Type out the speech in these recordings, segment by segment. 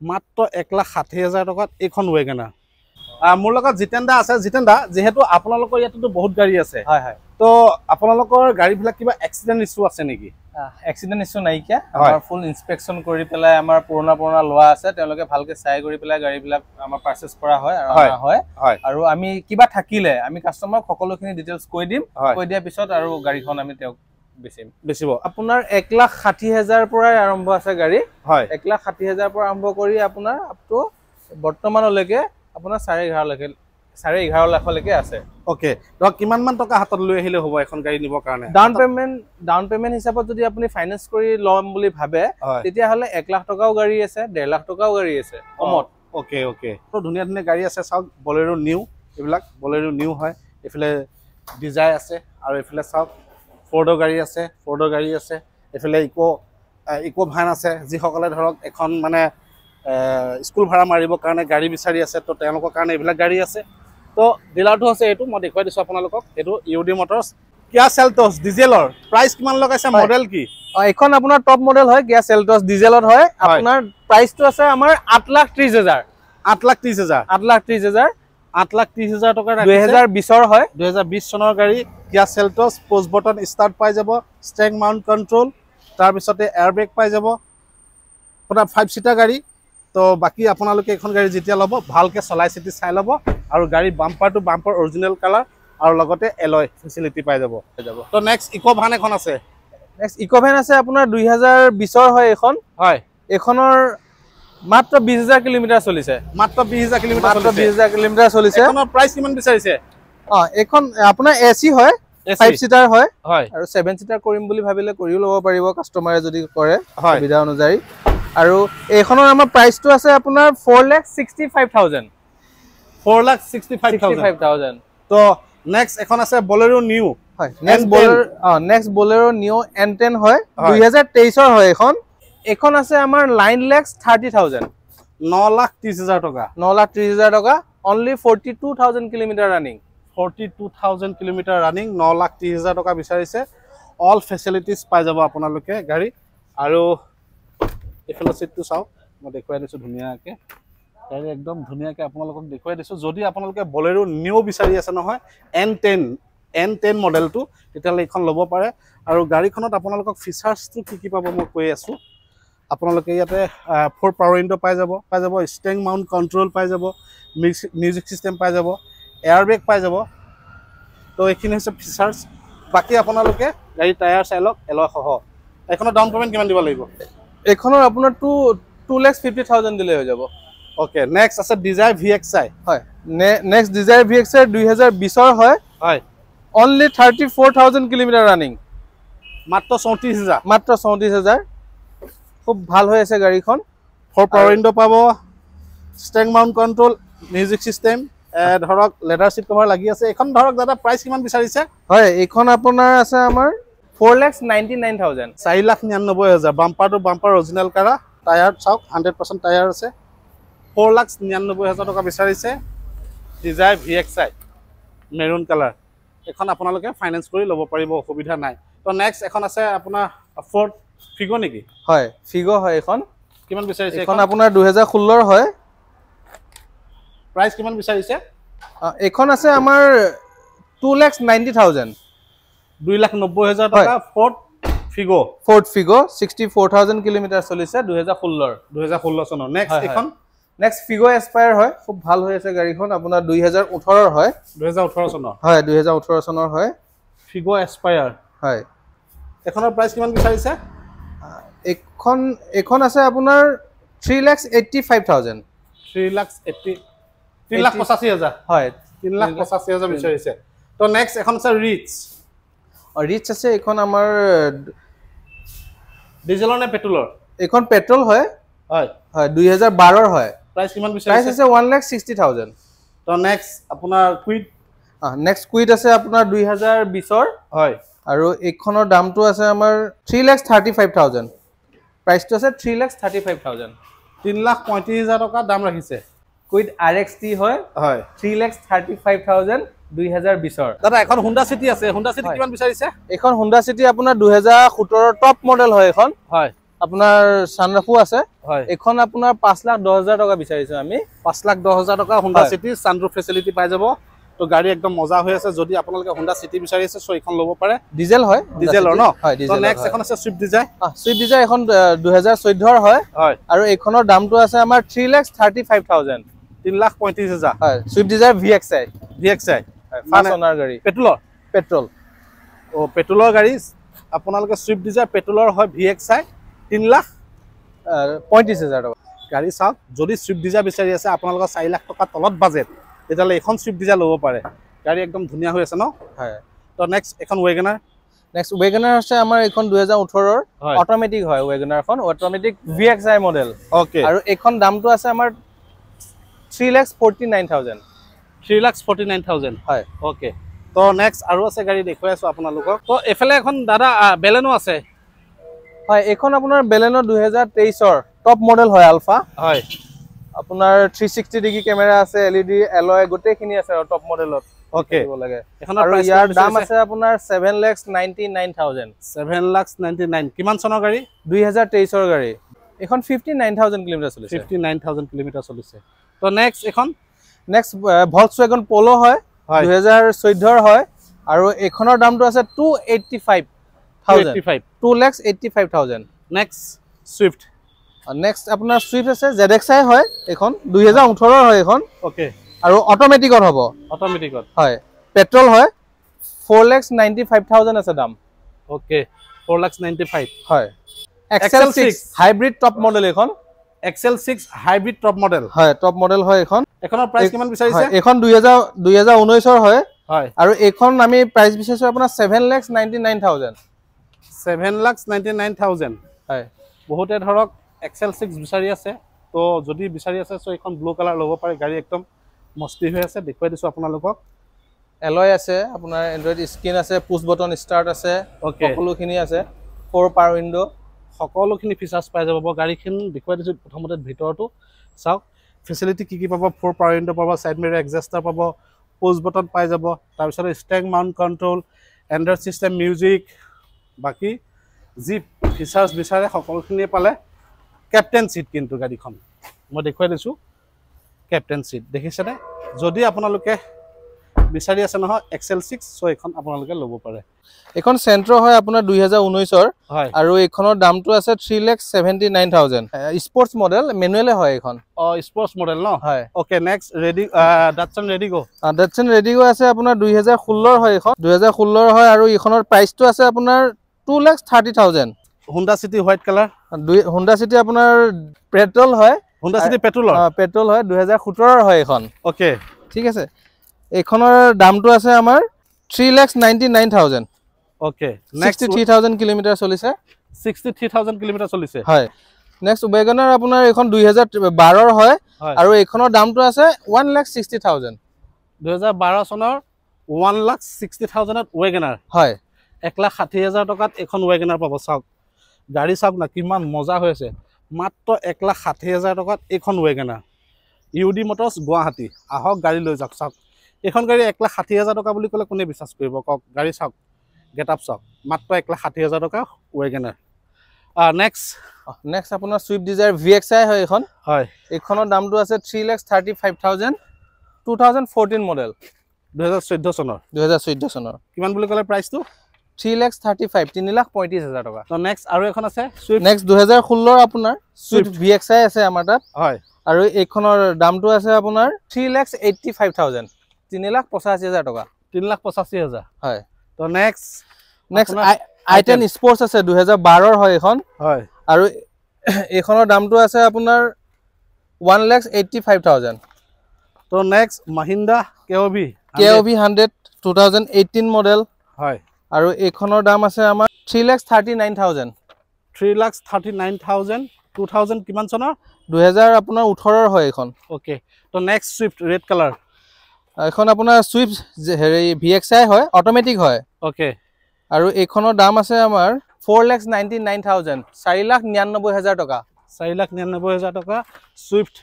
মাত্ৰ 1,60,000 টকাত এইখন ৱেগনাৰ মোৰ লগত জিতেন দা আছে জিতেন দা যেহেতু আপোনালোকৰ ইয়াততো বহুত গাড়ী আছে হয় হয় তো আপোনালোকৰ গাড়ীবিলাক কিবা এক্সিডেন্ট ইস্যু আছে নেকি এক্সিডেন্ট ইস্যু নাইকিয়া আমাৰ ফুল ইনস্পেকশন কৰি পেলাই আমাৰ পুৰণা লোৱা আছে তেওঁলোকে ভালকে চাই কৰি পেলাই গাড়ীবিলাক আমাৰ পাৰচেজ কৰা হয় আৰু হয় আৰু আমি কিবা থাকিলে আমি কাস্টমাৰক সকলোখিনি ডিটেইলছ কৈ দিম কৈ দিয়াৰ পিছত আৰু গাড়ীখন আমি তেওঁক বেচিব আপোনাৰ 1,60,000 পৰাই আৰম্ভ আছে গাড়ী হয় 1,60,000 পৰা আৰম্ভ কৰি আপোনাৰ আপটো বৰ্তমানলৈকে আপোনাৰ 11.5 লাখলৈকে আছে ওকে তো কিমান মান টকা হাতত লৈ আহিলে হ'ব এখন গাড়ী নিবৰ কাৰণে ডাউন পেমেন্ট হিচাপত যদি আপুনি ফাইনান্স কৰি লম বুলি ভাবে তেতিয়া হলে 1 লাখ টকাও গাড়ী আছে 1.5 লাখ টকাও গাড়ী আছে কমত ওকে ওকে তো ধুনীয়া গাড়ী আছে চাওক বলেৰো নিউ এইবিলাক বলেৰো নিউ হয় এফালে ডিজায়াৰ আছে আৰু এফালে চাওক ফৰ্ডৰ গাড়ী আছে এফালে ইকো ভান আছে যিসকলে ধৰক এখন মানে স্কুল ভাড়া মাৰিবৰ কাৰণে গাড়ী বিচাৰি আছে তো তেওঁলোকৰ কাৰণে এইবিলাক গাড়ী আছে তো ডিলাৰটো আছে এইটো মই দেখুৱাই দিছোঁ আপোনালোকক এইটো ইউডি মটৰ্ছ কিয়া চেলটছ ডিজেলৰ প্ৰাইচ কিমান লগাইছে মডেল কি এখন আপোনাৰ টপ মডেল হয় কিয়া চেলটছ ডিজেলত হয় আপোনাৰ প্ৰাইচটো আছে আমাৰ 8,30,000 8,30,000 টকা 2020 হয় 2020 চনৰ গাড়ী কিয়া চেলটছ পোষ্ট বটন ষ্টাৰ্ট পাই যাব ষ্টেং মাউণ্ট কণ্ট্ৰল তাৰপিছতে এয়াৰ বেগ পাই যাব আপোনাৰ 5 সিটাৰ গাড়ী তো বাকি আপোনালোকে এখন গাড়ী যেতিয়া ল'ব ভালকে চলাই চিটি চাই ল'ব আৰু গাড়ী bumper to bumper original colour আৰু লগতে এলয় ফেচিলিটি পাই যাব তো নেক্সট ইকো ভান এখন আছে আপোনাৰ 2020 হয় এখন হয় এখনৰ মাত্ৰ 20,000 কিলোমিটাৰ চলিছে মাত্ৰ 20,000 কিলোমিটাৰ চলিছে এখনৰ প্ৰাইচ কিমান বিচাৰিছে এখন আপোনাৰ এসি হয় 5 সিটাৰ হয় আৰু 7 সিটাৰ কৰিম বুলি ভাবিলে কৰিও ল'ব পাৰিব কাস্টমাৰে যদি কৰে সুবিধা অনুযায়ী আৰু এইখনৰ আমাৰ প্ৰাইচটো আছে আপোনাৰ 4,65,000 তো নেক্সট এখন আছে বলেৰো নিউ হয় নেক্সট বলেৰো নিউ N10 হয় 2023 হয় এখন আছে আমাৰ 9,30,000 9,30,000 টকা 9,30,000 টকা only 42,000 kilometre running 42,000 kilometre running 9,30,000 টকা বিচাৰিছে অল ফেচিলিটিজ পাই যাব আপোনালোকে গাড়ী আৰু এফালে সিটটো চাওক মই দেখুৱাই দিছোঁ ধুনীয়াকৈ গাড়ী একদম ধুনীয়াকৈ আপোনালোকক দেখুৱাই দিছোঁ যদি আপোনালোকে বলেৰো নিউ বিচাৰি আছে নহয় N10 মডেলটো তেতিয়াহ'লে এইখন ল'ব পাৰে আৰু গাড়ীখনত আপোনালোকক ফিচাৰ্ছটো কি পাব মই কৈ আছোঁ আপোনালোকে ইয়াতে 4 পাৱাৰ উইণ্ডো পাই যাব ষ্টেং মাউণ্ট কণ্ট্ৰল পাই যাব মিউজিক চিষ্টেম পাই যাব এয়াৰ বেগ পাই যাব তো এইখিনি হৈছে ফিচাৰ্ছ বাকী আপোনালোকে গাড়ী টায়াৰ চাই লওক এলয় সহ এইখনৰ ডাউন পে'মেণ্ট কিমান দিব লাগিব এইখনৰ আপোনাৰ 2,50,000 দিলে হৈ যাব ওকে নেক্সট আছে ডিজায়াৰ VXI হয় নেক্সট ডিজায়াৰ VXI 2020 হয় only 34,000 কিলোমিটাৰ ৰানিং মাত্ৰ 34,000 খুব ভাল হৈ আছে গাড়ীখন 4 পাৱাৰ উইণ্ডো পাব ষ্টেং মাউণ্ট কণ্ট্ৰল মিউজিক চিষ্টেম ধৰক লেডাৰ চিট কভাৰ লাগি আছে এখন ধৰক দাদা প্ৰাইচ কিমান বিচাৰিছে হয় এইখন আপোনাৰ আছে আমাৰ 4,99,000 4,99,000 বাম্পাৰ টু বাম্পাৰ অৰিজিনেল কাৰা টায়াৰ চাওক 100% টায়াৰ আছে 4,99,000 টকা বিচাৰিছে ডিজায়াৰ VXI মেৰুন কালাৰ এখন আপোনালোকে ফাইনেন্স কৰি ল'ব পাৰিব অসুবিধা নাই তো নেক্সট এখন আছে আপোনাৰ ফৰ্ড ফিগো নেকি হয় ফিগো হয় এখন কিমান বিচাৰিছে এখন আপোনাৰ 2016 হয় প্ৰাইচ কিমান বিচাৰিছে এখন আছে আমাৰ 2,90,000 2,90,000 টকা ফৰ্ড ফিগো 64,000 কিলোমিটাৰ চলিছে 2016 চনৰ নেক্সট এখন নেক্সট ফিগো এসপায়াৰ হয় খুব ভাল হৈ আছে গাড়ীখন আপোনাৰ 2018 হয় 2018 চনৰ হয় 2018 চনৰ হয় ফিগো এসপায়াৰ হয় এখনৰ প্ৰাইচ কিমান বিচাৰিছে এখন আছে আপোনাৰ 3,85,000 3,85,000 হয় 3,85,000 বিচাৰিছে তো নেক্সট এখন আছে ৰিচ আছে এখন আমাৰ ডিজেলৰ নে পেট্ৰলৰ এখন পেট্ৰল হয় হয় 2012 হয় প্ৰাইচ কিমান বিচাৰিছে প্ৰাইচ আছে 1,60,000 তো নেক্সট আপোনাৰ কুইড নেক্সট কুইড আছে আপোনাৰ 2020 হয় আৰু এইখনৰ দামটো আছে আমাৰ 3,35,000 প্ৰাইচটো আছে 3,35,000 3,35,000 টকা দাম ৰাখিছে কুইড RXT হয় 3,35,000 2020 দাদা এখন হুন্ডা সিটি আছে হুন্ডা সিটি কিমান বিচাৰিছে এখন হুন্ডা সিটি আপোনাৰ 2017 টপ মডেল হয় এখন হয় আপোনাৰ সানৰুফো আছে হয় এখন আপোনাৰ 5,10,000 টকা বিচাৰিছো আমি 5,10,000 টকা Honda City সানৰুফ ফেসিলিটি পাই যাব তো গাড়ী একদম মজা হৈ আছে যদি আপোনালোকে Honda City বিচাৰি আছে সো এখন ল'ব পাৰে ডিজেল হয় ডিজেলৰ ন হয় তো নেক্সট এখন আছে Swift Desire Swift Desire এখন 2014 ৰ হয় হয় আৰু এইখনৰ দামটো আছে আমাৰ 3,35,000 3,35,000 হয় Swift Desire VXI ফাৰ্ষ্ট অনাৰ গাড়ী পেট্ৰল ও পেট্ৰলৰ গাড়ী আপোনালোকে Swift Desire পেট্ৰলৰ হয় VXI 3,35,000 টকা গাড়ী চাওক যদি Swift Desire বিচাৰি আছে আপোনালোকৰ 4 লাখ টকা তলত বাজেট তেতিয়ালে এখন Swift Desire ল'ব পাৰে গাড়ী একদম ধুনীয়া হৈ আছে ন হয় তো নেক্সট এখন WagonR নেক্সট WagonR আছে আমাৰ এখন 2018 ৰ অটোমেটিক হয় WagonR খন অটোমেটিক VXI মডেল ওকে আৰু এখন দামটো আছে আমাৰ 3,49,000 3,49,000 হয় ওকে তো নেক্সট আৰু আছে গাড়ী দেখুৱাই আছো আপোনালোকক তো এফালে এখন দাদা বেলেনো আছে হয় এখন আপোনাৰ বেলেনো 2023 ৰ টপ মডেল হয় আলফা হয় আপোনাৰ 360 ডিগ্ৰী কেমেৰা আছে LED এলয় গোটেইখিনি আছে টপ মডেলত ওকে লাগে এখনৰ আৰু ইয়াৰ দাম আছে আপোনাৰ 7,99,000 7,99,000 কিমান চনৰ গাড়ী 2023 ৰ গাড়ী এখন 59,000 কিলোমিটাৰ চলিছে 59,000 কিলোমিটাৰ চলিছে তো নেক্সট এখন নেক্সট Volkswagen Polo হয় 2014 ৰ হয় আৰু এখনৰ দামটো আছে 2,85,000 নেক্সট Swift নেক্সট আপোনাৰ Swift আছে ZXi হয় এখন 2018 ৰ হয় এখন ওকে আৰু অটোমেটিকত হ'ব অটোমেটিকত হয় পেট্ৰল হয় 4,95,000 আছে দাম ওকে 4,95,000 হয় XL6 হাইব্ৰিড টপ মডেল এখন XL6 হাইব্ৰিড টপ মডেল হয় টপ মডেল হয় এখন এখনৰ প্ৰাইস কিমান বিচাৰিছে এখন 2019 ৰ হয় হয় আৰু এখন আমি প্ৰাইস বিচাৰিছো আপোনাৰ 7,99,000 7,99,000 হয় বহুতে ধৰক XL6 বিচাৰি আছে তো যদি বিচাৰি আছে সো এখন ব্লু কালাৰ ল'ব পাৰে গাড়ী একদম মস্তি হৈ আছে দেখুৱাই দিছো আপোনালোকক এলয় আছে আপোনাৰ এন্ড্ৰইড স্ক্ৰিন আছে পুশ বটন ষ্টাৰ্ট আছে ওকে সকলোখিনি আছে 4 পাৱাৰ উইন্ডো সকলোখিনি ফিচাৰ্স পাই যাব গাড়ীখন দেখুৱাই দিছো প্ৰথমতে ভিতৰটো চাওক ফেসিলিটি কি পাব 4 পাৱাৰ উইন্ডো পাব সাইড মিৰৰ এডজাস্টাৰ পাব পুশ বটন পাই যাব তাৰ পিছত steering mount control android system music বাকি জি ফিচাৰ্স বিচাৰে সকলোখিনি পালে ক্যাপ্টেন সিট কিন্তু গাড়ীখন মই দেখুৱাই দিছো ক্যাপ্টেন সিট দেখিছেনে যদি আপোনালোকে বিচাৰি আছে নহয় XL6 সো এখন আপোনালোকে ল'ব পাৰে এখন সেন্ট্ৰো হয় আপোনাৰ 2019 ৰ হয় আৰু এখনৰ দামটো আছে 3,79,000 স্পোর্টস মডেল ম্যানুয়ালে হয় এখন স্পোর্টস মডেল ন হয় ওকে নেক্সট ৰেডি ডাটসন ৰেডিগো আছে আপোনাৰ 2016 ৰ হয় এখন 2016 ৰ হয় আৰু এখনৰ প্ৰাইসটো আছে আপোনাৰ 2,30,000 Honda City white colour Honda City আপোনাৰ পেট্ৰল হয় Honda City পেট্ৰল হয় 2017 ৰ হয় এখন ওকে ঠিক আছে এখনৰ দামটো আছে আমাৰ 3,99,000 ওকে 63,000 কিলোমিটাৰ চলিছে 63,000 কিলোমিটাৰ চলিছে হয় নেক্সট WagonR আপোনাৰ এখন 2012 ৰ হয় আৰু এখনৰ দামটো আছে 1,60,000 2012 চনৰ 1,60,000 ত WagonR হয় 1,60,000 টকাত এখন WagonR পাব চাওক গাড়ী চাওক না কিমান মজা হৈ আছে মাত্ৰ 1,60,000 টকাত এখন WagonR UD Motors গুৱাহাটী আহক গাড়ী লৈ যাওক চাওক এখন গাড়ী 1,60,000 টকা বুলি ক'লে কোনে বিশ্বাস কৰিব কক গাড়ী চাওক গেটআপ চাওক মাত্ৰ 1,60,000 টকা WagonR নেক্সট আপোনাৰ Swift Desire VXI হয় এখন হয় এখনৰ দামটো আছে 3,35,000 2014 মডেল 2014 চনৰ কিমান বুলি ক'লে প্ৰাইসটো 3,35,000 টকা তো নেক্সট আৰু এখন আছে নেক্সট 2016 আপোনাৰ Swift VXI আছে আমাৰ তাত হয় আৰু এখনৰ দামটো আছে আপোনাৰ 3,85,000 3,85,000 টকা 3,85,000 হয় তো নেক্সট i10 স্পোর্টস আছে 2012 ৰ হয় এখন হয় আৰু এখনৰ দামটো আছে আপোনাৰ 1,85,000 তো নেক্সট Mahindra KOV 100 2018 মডেল হয় আৰু এখনৰ দাম আছে আমাৰ 3,39,000 3,39,000 2000 কিমান চনৰ 2000 আপোনাৰ 18 ৰ হয় এখন ওকে তো নেক্সট Swift ৰেড কালাৰ এখন আপোনাৰ Swift হেৰি VXI হয় অটোমেটিক হয় ওকে আৰু এখনৰ দাম আছে আমাৰ 4,99,000 4,99,000 টকা 4,99,000 টকা Swift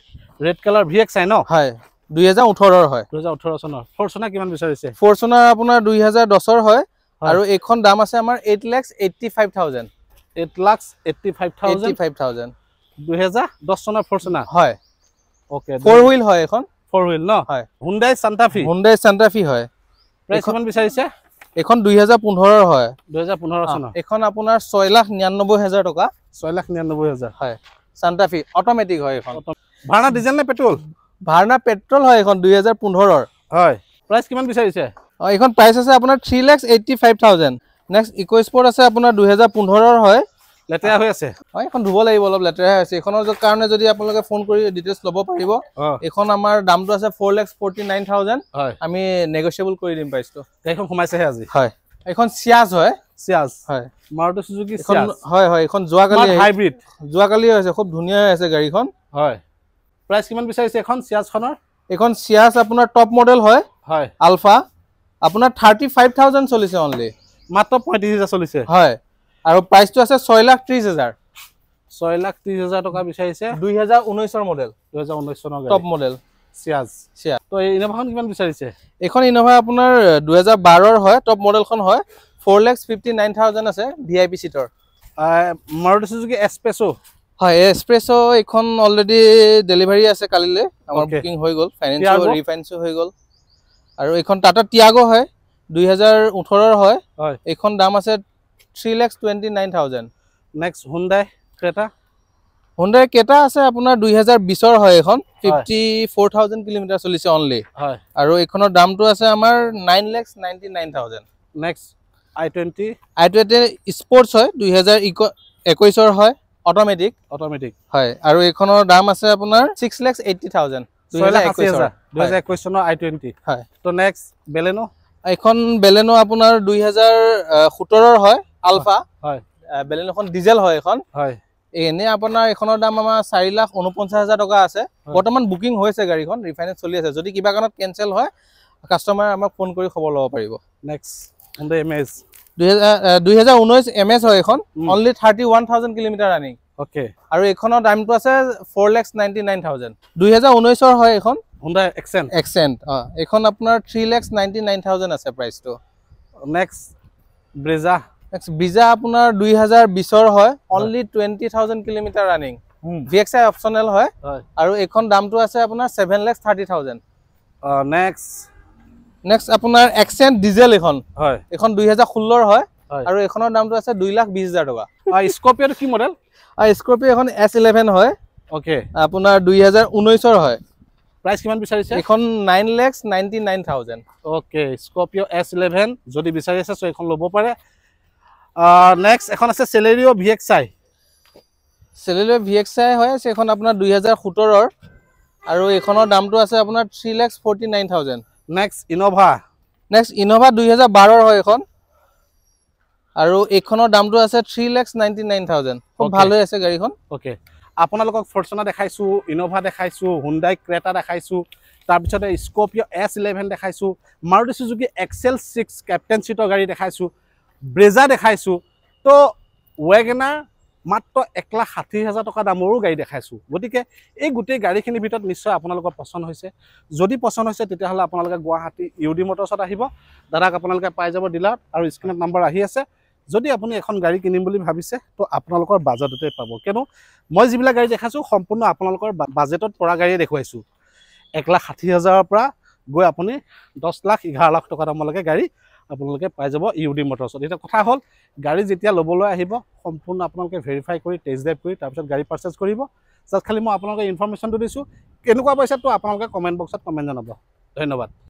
ৰেড কালাৰ VXI ন হয় 2018 ৰ হয় 2018 চনৰ Fortuner কিমান বিচাৰিছে Fortuner আপোনাৰ 2010 ৰ হয় আৰু এখন দাম আছে আমাৰ 8,85,000 8,85,000 85,000 2010 চনৰ ফৰ্চুনাৰ হয় ওকে 4 হুইল হয় এখন 4 হুইল ন হয় Hyundai Santa Fe হয় প্ৰাইস কিমান বিচাৰিছে এখন 2015 হয় 2015 চনৰ এখন আপোনাৰ 6,99,000 টকা 6,99,000 হয় Santa Fe অটোমেটিক হয় এখন ভাৰ্না ডিজেল নে পেট্ৰল ভাৰ্না পেট্ৰল হয় এখন 2015 হয় প্ৰাইস কিমান বিচাৰিছে এখন প্ৰাইস আছে আপোনাৰ 3,85,000 নেক্সট ইকো স্পৰ্ট আছে আপোনাৰ 2015 হয় লেটেৰা হৈ আছে হয় এখন ধুব লাগিব অলপ লেটেৰা হৈ আছে এখনৰ কাৰণে যদি আপোনালোকে ফোন কৰি ডিটেইলছ ল'ব পাৰিব এখন আমাৰ দামটো আছে 4,49,000 হয় আমি নেগোশিয়েবল কৰি দিম প্ৰাইসটো এখন ঘুমাইছে আজি হয় এখন সিয়াজ হয় সিয়াজ হয় মাৰুতি সুজুকি সিয়াজ হয় হয় এখন যোৱাকালি হাইব্ৰিড যোৱাকালি হৈছে খুব ধুনীয়া হৈ আছে গাড়ীখন হয় প্ৰাইস কিমান বিচাৰিছে এখন সিয়াজখনৰ এখন সিয়াজ আপোনাৰ টপ মডেল হয় হয় আলফা আপোনাৰ 35,000 চলিছে অনলি মাত্ৰ 35,000 চলিছে হয় আৰু প্ৰাইসটো আছে 6,30,000 6,30,000 টকা বিচাৰিছে 2019 মডেল 2019 চনৰ টপ মডেল সিয়াজ তো এই ইনোভাখন কিমান বিচাৰিছে এখন ইনোভা আপোনাৰ 2012 হয় টপ মডেলখন হয় 4,59,000 আছে ভিআইপি সিটৰ মাৰুতি সুজুকি এক্সপ্ৰেছো হয় এক্সপ্ৰেছো এখন অলৰেডি ডেলিভাৰী আছে কালিলে আমাৰ বুকিং হৈ গল ফাইনান্সিয়েল ৰিফাইন্সো হৈ গল আৰু এখন টাটা টিয়াগো হয় 2018 হয় এখন দাম আছে 3,29,000 নেক্সট Hyundai Creta আছে আপোনাৰ 2020 হয় এখন 54,000 কিলোমিটাৰ চলিছে অনলি হয় আৰু এখনৰ দামটো আছে আমাৰ 9,99,000 নেক্সট i20 স্পৰ্টছ হয় 2021 হয় অটোমেটিক হয় আৰু এখনৰ দাম আছে আপোনাৰ 6,80,000 2021 চনৰ i20 হয় তো নেক্সট বেলেনো এখন বেলেনো আপোনাৰ 2017 হয় আলফা হয় বেলেনোখন ডিজেল হয় এখন হয় এনে আপোনাৰ এখনৰ দাম আমাৰ 4,49,000 টকা আছে বৰ্তমান বুকিং হৈছে গাড়ীখন ৰিফাইনেন্স চলি আছে যদি কিবা কাৰণত কেনসেল হয় কাস্টমাৰ আমাক ফোন কৰি খবৰ ল'ব পাৰিব নেক্সট Hyundai MS 2019 MS হয় এখন অনলি 31,000 কিলোমিটাৰ ৰানিং ওকে আৰু এখনৰ দামটো আছে 4,99,000 2019 হয় এখন Hyundai Accent এখন আপোনাৰ 3,99,000 আছে প্ৰাইসটো নেক্সট Brezza আপোনাৰ 2020 হয় only 20,000 kilometre running VXI optional হয় আৰু এখন দামটো আছে আপোনাৰ 7,30,000 নেক্সট আপোনাৰ Accent ডিজেল এখন 2016 হয় আৰু এখনৰ দামটো আছে 2,20,000 টকা Scorpio কি মডেল Scorpio এখন S11 হয় ওকে আপোনাৰ 2019 হয় প্ৰাইস কিমান বিচাৰিছে এখন 9,99,000 ওকে Scorpio S11 যদি বিচাৰি আছে সো এখন ল'ব পাৰে নেক্সট এখন আছে Celerio VXI হয় এখন আপোনাৰ 2017 আৰু এখনৰ দামটো আছে আপোনাৰ 3,49,000 নেক্সট Innova 2012 হয় এখন আৰু এখনৰ দামটো আছে 3,99,000 খুব ভাল হৈ আছে গাড়ীখন ওকে আপোনালোকক Fortuner দেখাইছো Innova দেখাইছো Hyundai Creta দেখাইছো তাৰ পিছতে Scorpio S11 দেখাইছো Maruti Suzuki XL6 ক্যাপ্টেন সিটৰ গাড়ী দেখাইছো Brezza দেখাইছো তো WagonR মাত্ৰ 1,60,000 টকা দামৰো গাড়ী দেখাইছো গতিকে এই গুটেই গাড়ীখিনিৰ ভিতৰত নিশ্চয় আপোনালোকৰ পছন্দ হৈছে যদি পছন্দ হৈছে তেতিয়া হলে আপোনালোকে গুৱাহাটী ইউডি মটৰছত আহিব দাদাক আপোনালোকে পাই যাব ডিলাৰ আৰু স্ক্ৰিনত নম্বৰ আহি আছে যদি আপুনি এখন গাড়ী কিনিম বুলি ভাবিছে তো আপোনালোকৰ বাজেটতে পাব কেনো মই যিবিলাক গাড়ী দেখাইছো সম্পূৰ্ণ আপোনালোকৰ বাজেটত পৰা গাড়ী দেখুৱাইছো 1,60,000 পৰা গৈ আপুনি 10,11,00,000 টকা দামলৈকে গাড়ী আপোনালোকে পাই যাব ইউডি মটৰছত এটা কথা হল গাড়ী যেতিয়া লবলৈ আহিব সম্পূৰ্ণ আপোনালোকে ভেৰিফাই কৰি টেষ্ট ড্ৰাইভ কৰি তাৰ পিছত গাড়ী পাৰচেজ কৰিব জাস্ট খালি মই আপোনালোকে ইনফৰমেশনটো দিছো কেনেকুৱা পইচা তো আপোনালোকে কমেন্ট বক্সত কমেন্ট জনাব ধন্যবাদ